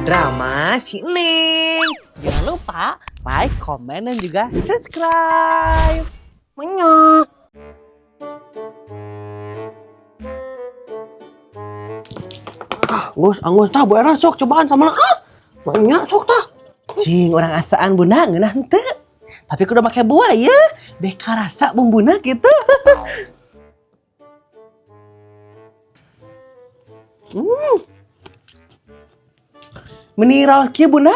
Drama si Neng. Jangan lupa like, komen, dan juga subscribe. Menyok. Anggus tah Bu Era sok cobaan sama banyak sok tah. Cing, orang asaan bunda ngeunah henteu. Tapi kudu make buah ya. Beka rasa bumbuna gitu. Menirau kieu bunda.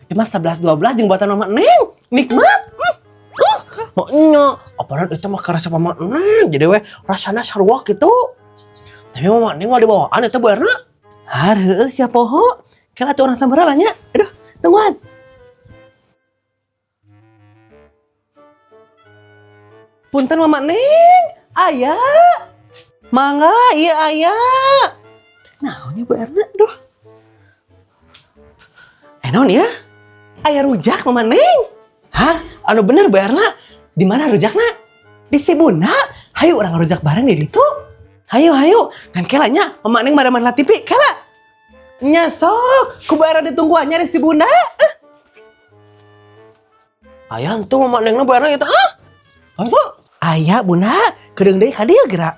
Emang 11-12 jeung buatan Mama Neng. Nikmat. Maknya apalagi itu mah karasa Mama Neng. Jadi we rasana sarua gitu. Tapi Mama Neng mah dibawaan eta Bu Erna. Hareuh sia poho. Kala tuh orang sabaraha nya. Aduh, tungguan. Punten Mama Neng. Aya. Mangga ieu aya. Naon ya Bu Erna? Aduh. Naon ya? Aya rujak Mama Neng. Hah? Anu bener Bu Erna? Di mana rujakna? Di Sibuna. Hayu urang rujak bareng di ditu. Hayu. Kan kelanya Mama Neng mada-mada TV. Kela. Nya sok. Ku Erna ditungguannya di Sibuna. Aya henteu Mama Nengna Bu Erna eta. Ayo. Aya Bunda, kedeung deui ka dieu geura.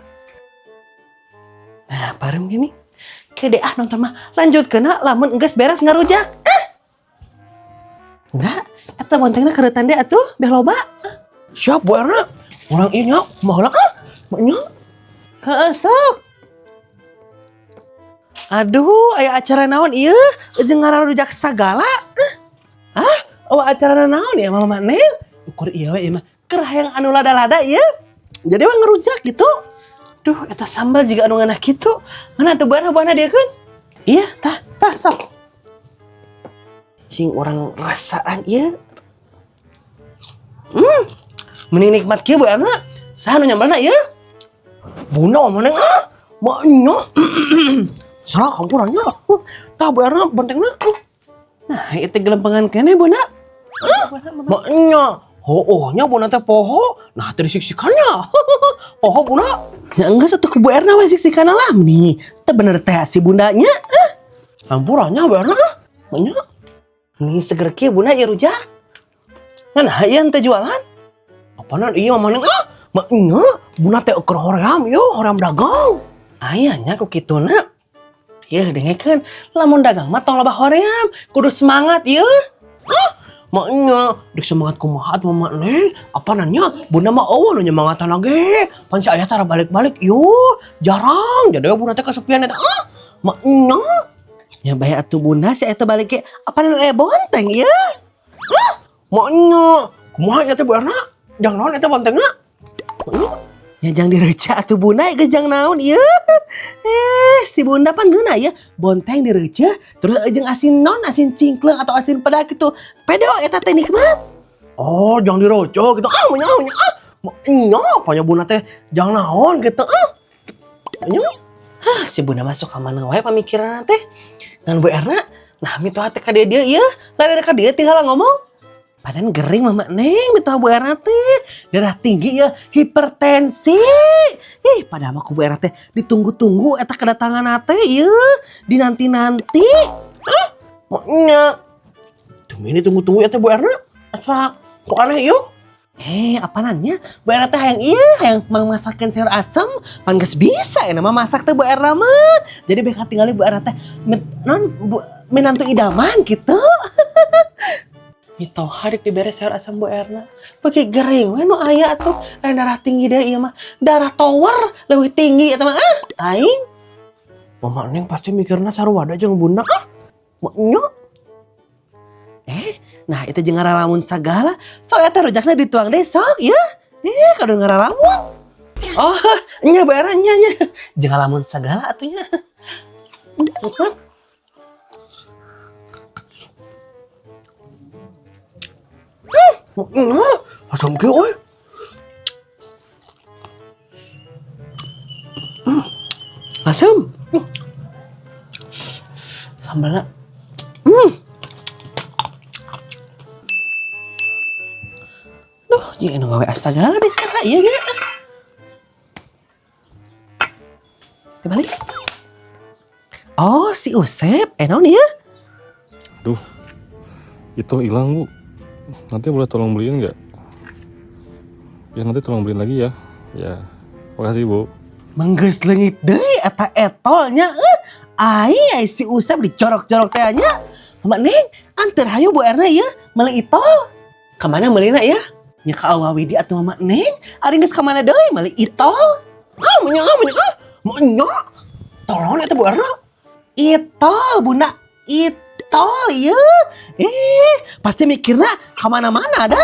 Nah, parem gini. Kede nonton mah lanjutkeuna lamun geus beres ngarujak. Bunda, eta bontengna kereutan deui atuh, beh loba. Siap Bu Erna. Urang ieu nya kumaha maknya. Heeh, sok. Aduh, aya acara naon ieu? Jeung ngarujak sagala. Acara naon ya Mama Neng? Ukur ieu we mah keur hayang anu lada-lada ieu. Jadi mah ngerujak gitu. Duh, eta sambal juga anu ngeunah kitu. Mana tuh buana dia kan? Iya, tah sok. Cing orang rasaan ieu. Mending nikmat kieu Bu Erna. Saha nu nyambalna ieu? Bunda Mama Neng maknya. Salah kampurannya. Tah Bu Erna bentengna. Nah, itu gelempengan kene Bunda. Maknya. Nya Bunda teh poho. Nah teh disiksikannya. Poho Bunda. Ya enggak satu ke Bu Erna we siksikana lah nih. Teh bener teh si bundanya. Kampurannya Bu Erna. Maknya. Nih seger kieu Bunda ieu rujak. Nah, ieu teh jualan. Apaan ieu Mama Neng? Maknya Bunda teh keur hoream ieu, hoream dagang. Aya nya ku kituna. Yeuh dengekeun, lamun dagang mah tong loba hoream, kudu semangat ieu. Maknya dik semangat kumaha atuh Mama Neng. Apa nanya Bunda mah eueuh nu nyemangatan lagi. Pan si aya tara balik-balik jarang. Jadi Bunda teh kasepian eta. Maknya Ya bae atuh Bunda si eta balik ge apa nu bonteng ieu. Maknya kumaha nya teh Bu Erna? Jang naon eta bontengna? Ya jang direca atuh Bunda geus jang naon ieu. Si Bunda pan geuna ya bonteng direca terus jeung asin non, asin cingkleng atau asin pedak gitu. Pedo eta teh nikmat. Oh, jang diroco gitu. Maknya panya Bunda teh jang naon gitu. Si Bunda masuk ka mana wae pamikiranna teh. Ngan Bu Erna, nah mitoha teh ka dieu ieu, lari ka dieu tinggal ngomong. Padan gering Mama Neng mitoha Bu Erna teh. Darah tinggi ya, hipertensi. Padahal mah ku Bu Erna teh ditunggu-tunggu eta kedatangan teh ieu, dinanti-nanti. Maknya ini tunggu-tunggu ya teh Bu Erna. Asa kok aneh ieu? Apa nanya? Bu Erna teh hayang ieu, hayang masakeun sayur asem, pan geus bisa ya mah masak teh Bu Erna mah. Jadi beka tinggali Bu Erna teh menantu idaman gitu. Itu hari dibere sayur asam Bu Erna. Bagi gering we nu aya atuh, lain darah tinggi deui ieu mah. Darah tower leuwih tinggi eta mah. Aing. Mama Neng pasti mikirna sarua jeung Bunda. Maknya. Nah itu jeung ngaralamun sagala. Sok eta rujakna dituang deui sok ya. Kudu ngaralamun. Oh, nya Bu Erna nya. Jeung ngalamun sagala atuh nya. Asam ge we. Asam. Sambalna. Duh, jeung anu gawe astagala deh saha ieu nya. Dibalik. Oh, si Usep. Naon ya? Duh, itu hilang Bu. Nanti boleh tolong beliin nggak? Ya nanti tolong beliin lagi ya. Ya, makasih Bu. Menggeus leungit deui eta etolnya. Ai si Usep dicorok-corok teh nya. Mama Neng, antar hayu Bu Erna ya, meuli itol. Kemana meulina ya? Nya ka Awawidi atuh Mama Neng. Ari geus ka mana deui meuli itol? Nya. Tolong eta Bu Erna. Itol, Bunda. Itol ya. Pasti mikirna ka mana-mana ada.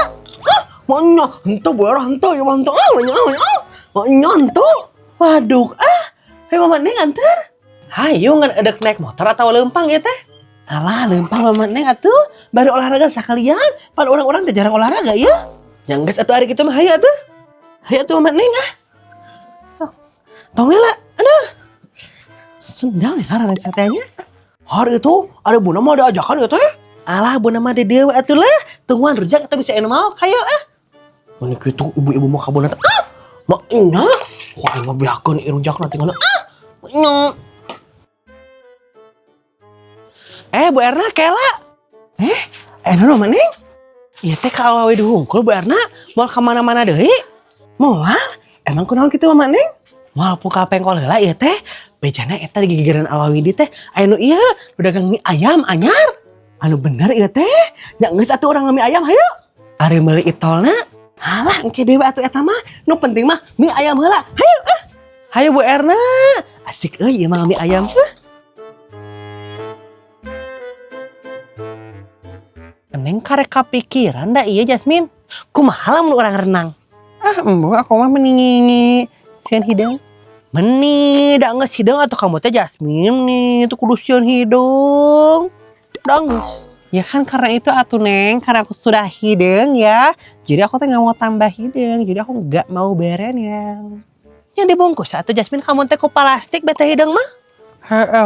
Nya, henteu Bu Erna, henteu ya henteu. Nya henteu. Waduh, Hei Mama Neng antar. Hayu ngan edek naik motor atau lempang ya teh? Alah lempang Mama Neng atuh. Baru olahraga sekalian. Pan orang-orang teh jarang olahraga ya. Yang geus atuh ari kitu mah hayu atuh. Hayu atuh Mama Neng Sok. Tong heula. Aduh. Sendal ya harana satenya. Hari itu ada Buna mah ada ajakan ya teh. Alah Buna mah di dieu atuh lah. Tungguan rejak kita bisa anu mau kayu Mun kitu ibu-ibu mah kabuna teh. Mak nya. Wah, mah biakeun irujak nanti tinggal. Nya. Bu Erna kela. Naon Mama Neng? Ieu teh ka awewe dihungkul Bu Erna. Moal ka mana-mana deui? Moal? Emang kunaon kitu Mama Neng? Moal pung ka pengkol heula ieu teh. Bejana eta di gigireun Alawidi teh aya nu ieu, nu dagang mie ayam anyar. Anu bener ieu teh. Nya geus atuh urang mie ayam hayu. Ari meuli itolna. Halah engke dewe atuh eta mah. Nu penting mah mie ayam heula. Hayu Hayu Bu Erna. Asik ieu mah mie ayam. Neng karek kapikiran da iya Jasmine. Kumaha lamun urang renang? Embo aku mah meni sieun hidung. Meni da geus hidung atuh kamu teh Jasmine nih itu kudu sieun hidung. Da geus. Ya kan karena itu atuh Neng, karena aku sudah hidung ya. Jadi aku teh enggak mau tambah hidung, jadi aku enggak mau beren yang dibungkus atuh Jasmine kamu teh ku plastik beta hidung mah.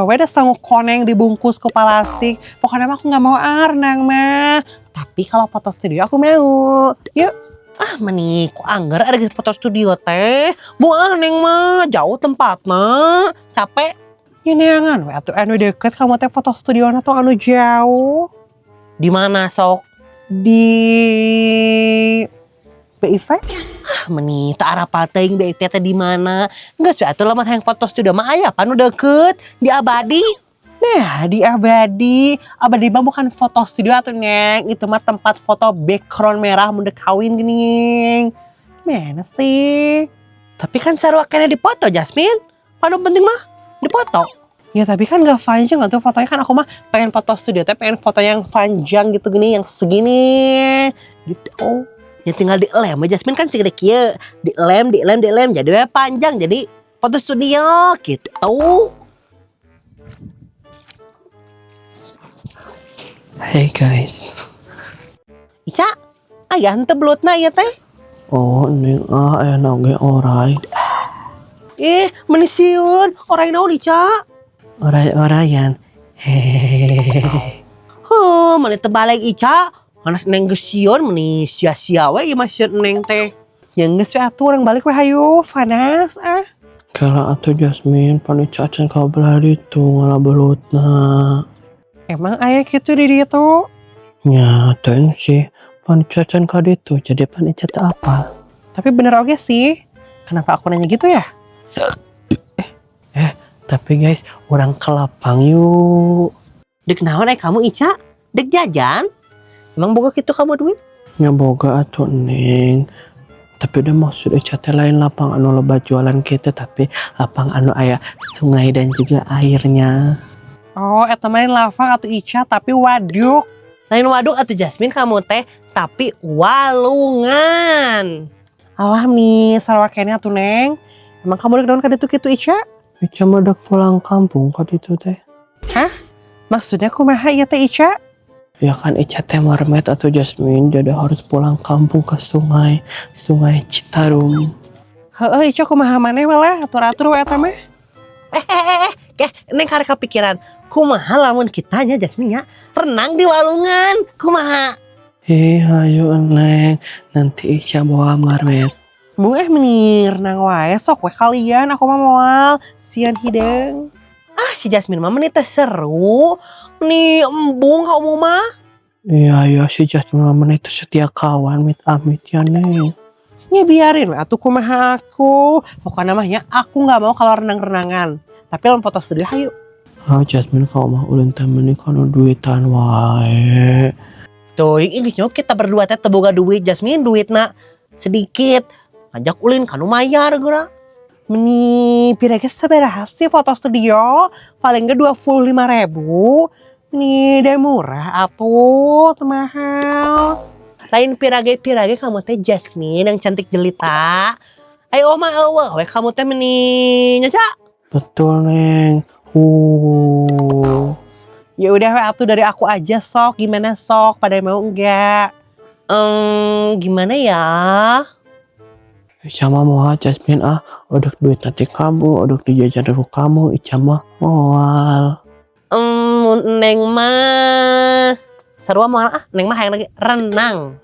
Weda sanggup koneng dibungkus ke plastik. Pokoknya mah aku gak mau renang mah. Tapi kalau foto studio aku mau. Yuk. Meni, ku anggar ada foto studio teh. Buah Neng mah, jauh tempatnya. Capek. Ya neangan, atuh anu deket kamu teh foto studio atau anu jauh. Di mana sok? Di BIV? Meni tak arapa teuing BIV teh di mana? Geus we atuh lamun hayang foto studio mah aya panu deket di Abadi. Nah, di Abadi. Abadi mah bukan foto studio atuh Neng, itu mah tempat foto background merah mun kawin geuning. Mana sih? Tapi kan sarua kena dipoto Jasmine. Panu penting mah dipoto. Ya tapi kan gak panjang atuh fotonya kan aku mah pengen foto studio tapi pengen foto yang panjang gitu gini yang segini gitu. Ya tinggal dilem Jasmine kan segede kieu. Dilem jadi we panjang jadi foto studio gitu. Hey guys. Ica, aya henteu belutna ieu teh. Oh, Neng aya naon ge orai. Meni sieun, orai naon Ica? Orai-orayan. Hehehe. Meni teu balik Ica. Manas Neng geus sieun meni sia-sia we ieu mah sieun Neng teh. Yang geus we atuh urang balik we hayu, panas Kala atuh Jasmine pan cacan kabelah ditu ngalabeulutna. Emang aya kitu di ditu? Nya teuing sih pan cacan ka ditu jadi pan ica teu apal. Tapi bener oge sih. Kenapa aku nanya gitu ya? Tapi guys, orang ke lapang yuk. Dek naon kamu Ica? Dek jajan? Emang boga gitu kamu duit? Nya boga atuh Neng. Tapi udah maksud Ica teh lain lapang anu lebat jualan kita, tapi lapang anu aya sungai dan juga airnya. Oh, eta main lapang atuh Ica tapi waduk. Lain waduk atuh Jasmine kamu teh, tapi walungan. Alah nih, sarua keneh atuh Neng. Emang kamu dek naon ka ditu kitu Ica? Ica mah dek pulang kampung ka ditu teh. Hah? Maksudnya kumaha ieu teh Ica? Ya kan Ica teh marmet atau Jasmine jadi harus pulang kampung ke sungai Citarum. Heeh Ica kumaha maneh walah atur-atur we eta mah. Neng karek kepikiran kumaha lamun kita nya Jasmine nya renang di walungan. Kumaha? Hayu Neng, nanti Ica bawa marmet. Meni renang wae sok we kalian aku mah moal sieun hidung. Si Jasmine mah menit teh seru. Nih embung kamu mah. Iya si Jasmine mah itu setia kawan amit ya Neng. Ya biarin atuh kumaha aku. Pokoknya mah ya aku nggak mau kalau renang-renangan. Tapi lawan foto studio hayu. Jasmine kalau mah ulun temenin kalau duitan wae. Tuh, inggrisnya kita berdua teh teboga duit. Jasmine duit nak sedikit. Ngajak ulin kan lumayan geura. Meni piraga sabaraha sih foto studio? Paling gak 25.000. Nih deh murah atuh, mahal. Lain pirage kamu teh Jasmine yang cantik jelita. Ayo oma we kamu teh meni nyaca. Betul Neng. Ya udah atuh dari aku aja sok. Gimana sok? Pada mau enggak? Gimana ya? Ica mah moal Jasmine udah duit nanti kamu, udah dijajan dulu kamu, Ica mah moal. Neng mah sarua moal Neng mah hayang lagi renang.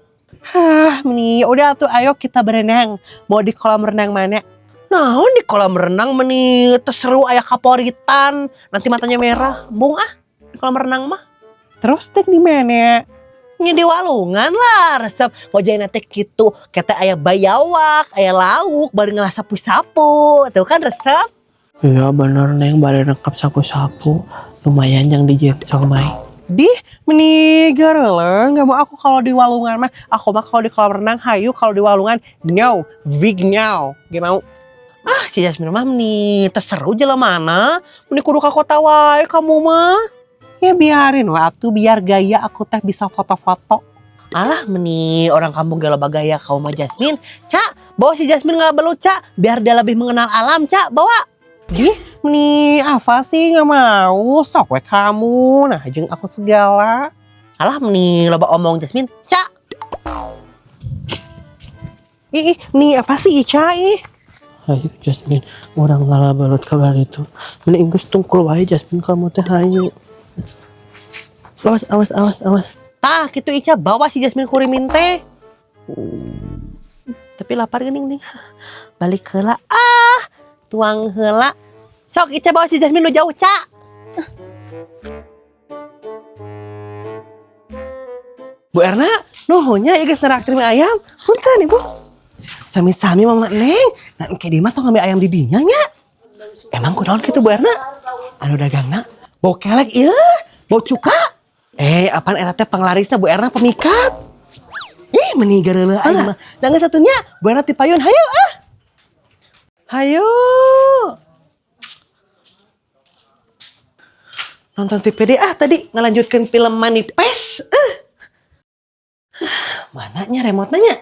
Meni udah tuh ayo kita berenang. Mau di kolam renang mana? Nah, di kolam renang meni terseru aya kaporitan. Nanti matanya merah. Bung di kolam renang mah. Terus teh di mana? Nya di walungan lah resep wajahna teh kitu kata aya bayawak, aya lauk, bari ngelasapu-sapu. Tuh kan resep. Iya bener Neng, bari lengkap sapu-sapu. Lumayan yang dijempsong Mai. Meni garela, nggak mau aku kalau di walungan mah. Aku mah kalau di kolam renang hayu, kalau di walungan no, big no. Gak mau. Si Jasmine mah meni terseru jelemana. Meni kudu ka kota wae kamu mah. Ya biarin atuh biar gaya aku teh bisa foto-foto. Alah meni orang kampung gak loba gaya kamu mah Jasmine. Cak, bawa si Jasmine nggak belut Cak, biar dia lebih mengenal alam Cak, bawa. Meni apa sih nggak mau sok we kamu. Nah jeung aku segala. Alah meni loba omong Jasmine. Cak. Nih apa sih Ica Ayo Jasmine, orang ngalah balot kabar itu. Mending geus tungkul wae Jasmine kamu teh hayu. Awas. Gitu Ica bawa si Jasmine kurimin teh. Tapi lapar geuning nih. Balik heula tuang heula. Sok Ica bawa si Jasmine nu jauh Cak. Bu Erna, nuhunnya ya geus neraktir mie ayam. Punten Ibu. Sami-sami Mama Neng. Nah engke di mah tong ngambil ayam di dinya nya. Emang kunaon kitu Bu Erna? Anu dagangna bau kelek ieu, bau cuka. Apaan eta teh panglarisna Bu Erna pemikat. Meni gareuleuh aing mah. Jangan satunya Bu Erna ti payun hayu Hayu. Nonton TPD tadi ngelanjutkan film Manifest. Mananya remote-nya?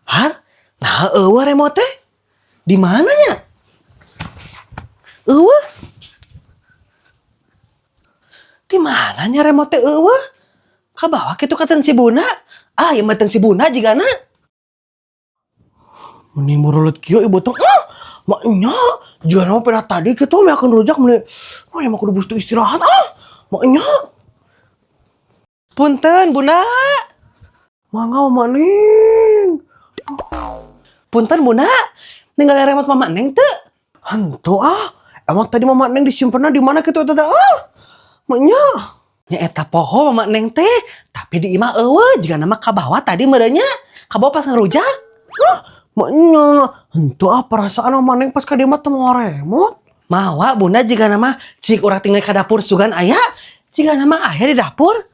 Har? Nah, remote teh? Di mananya? Di mananya remote teh Ka bawah kitu ka Teng Sibuna. Ieu mah Teng Sibuna jigana. Meni murulut kieu ibu tong. Maknya jangan mau pernah tadi kitu me akan rujak meni. Ya mah kudu butuh istirahat. Maknya. Punten, Bunda. Mangga maning. Punten, Bunda. Ninggal remote Mama Neng teu? Hantu emang tadi Mama Neng disimpenna di mana kitu teh? Maknya. Nya eta poho Mama Neng teh, tapi di imah jiga nama ka bawah tadi merenya. Ka bawah pas ngerujak. Maknya. Hantu perasaan Mama Neng pas ka dieu mah teu moal remote. Mawa Bunda jiga nama cik urang tinggal ka dapur sugan aya. Jiga nama aya di dapur.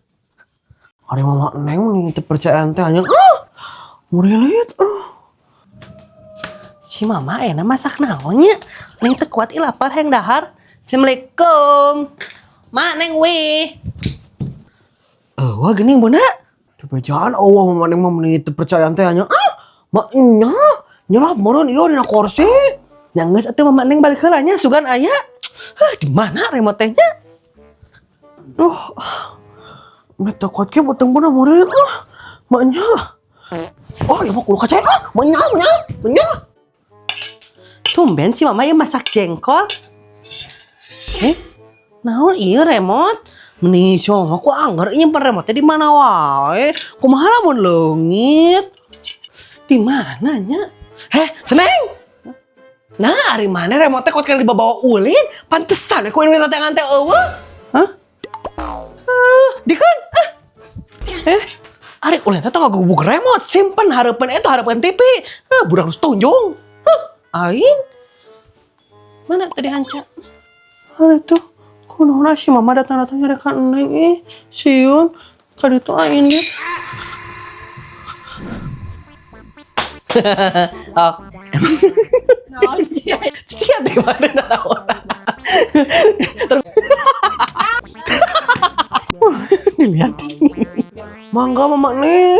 Ari Mama Neng meni teu percayaan teh hanya murilit. Si Mama enak masak naon nya? Neng teu kuat lapar hayang dahar. Assalamualaikum. Mak Neng weh. Geuning Bunda. Di bejaan Mama Neng mah meni teu percayaan teh hanya maknya nyelap meureun ieu dina kursi. Nya geus atuh Mama Neng balik heula nya sugan aya. Di mana remote teh nya? Meta kuat ke boteng Bunda meureun maknya. Ya mah kudu kacain maknya. Tumben si Mama ya masak jengkol. Naon ieu remote? Meni si Mama ku anggar nyimpen remote di mana wae? Kumaha lamun leungit? Di mana nya? Seneng? Nah, hari mana remote kok kali dibawa ulin? Pantesan aku ini tangan teh eueuh. Hah? Dikon. Ari ulin teh tong guguk remote, simpen hareupeun eta hareupeun TV. Budak lu tunjung. Aing. Mana tadi Anca? Hari tuh kunaon si mama datang-datang nyarekan Neng siun kali itu aing liat. Oh. Sia deh mana naon. Dilihat. Mangga mama nih.